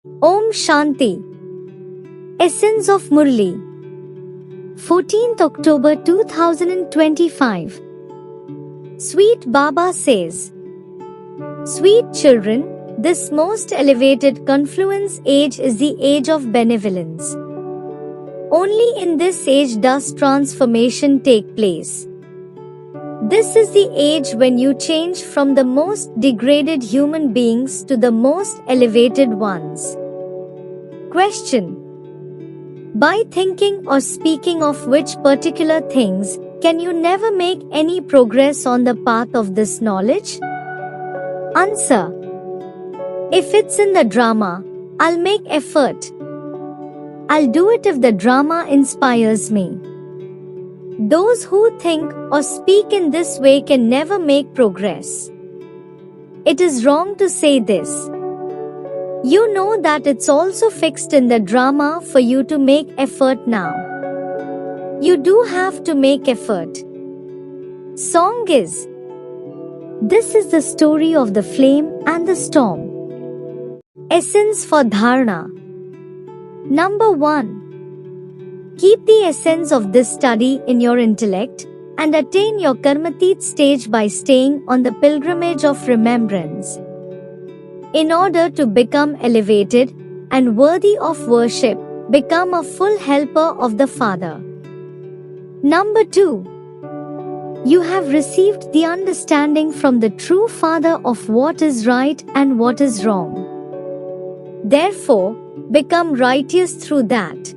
Om Shanti. Essence of Murli. 14th October 2025. Sweet Baba says, Sweet children, this most elevated confluence age is the age of benevolence. Only in this age does transformation take place. This is the age when you change from the most degraded human beings to the most elevated ones. Question. By thinking or speaking of which particular things, can you never make any progress on the path of this knowledge? Answer. If it's in the drama, I'll make effort. I'll do it if the drama inspires me. Those who think or speak in this way can never make progress. It is wrong to say this. You know that it's also fixed in the drama for you to make effort now. You do have to make effort. Song is. This is the story of the flame and the storm. Essence for Dharana. Number 1. Keep the essence of this study in your intellect and attain your Karmatit stage by staying on the pilgrimage of remembrance. In order to become elevated and worthy of worship, become a full helper of the Father. Number 2. You have received the understanding from the true Father of what is right and what is wrong. Therefore, become righteous through that.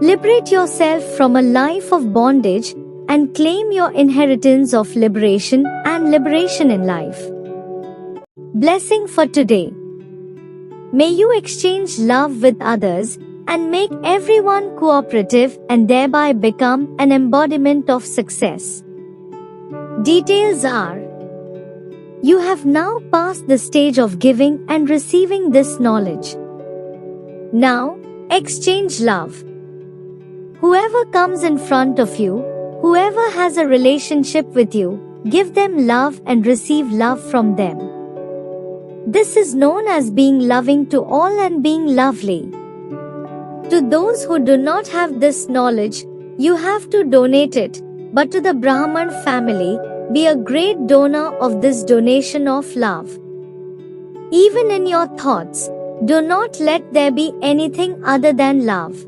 Liberate yourself from a life of bondage and claim your inheritance of liberation and liberation in life. Blessing for today. May you exchange love with others and make everyone cooperative and thereby become an embodiment of success. Details are: you have now passed the stage of giving and receiving this knowledge. Now, exchange love. Whoever comes in front of you, whoever has a relationship with you, give them love and receive love from them. This is known as being loving to all and being lovely. To those who do not have this knowledge, you have to donate it, but to the Brahman family, be a great donor of this donation of love. Even in your thoughts, do not let there be anything other than love.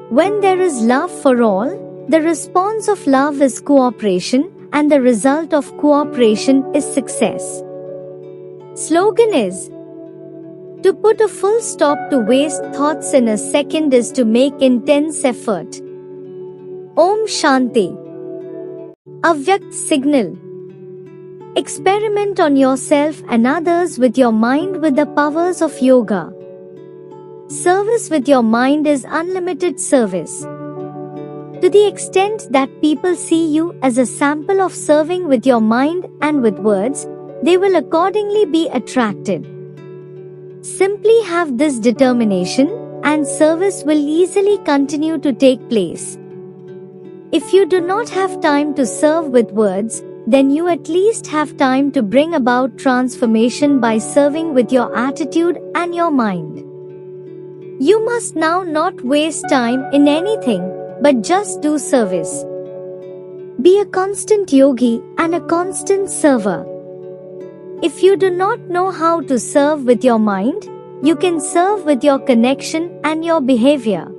When there is love for all, the response of love is cooperation, and the result of cooperation is success. Slogan is: to put a full stop to waste thoughts in a second is to make intense effort. Om Shanti. Avyakt signal. Experiment on yourself and others with your mind with the powers of yoga. Service with your mind is unlimited service. To the extent that people see you as a sample of serving with your mind and with words, they will accordingly be attracted. Simply have this determination, and service will easily continue to take place. If you do not have time to serve with words, then you at least have time to bring about transformation by serving with your attitude and your mind. You must now not waste time in anything, but just do service. Be a constant yogi and a constant server. If you do not know how to serve with your mind, you can serve with your connection and your behavior.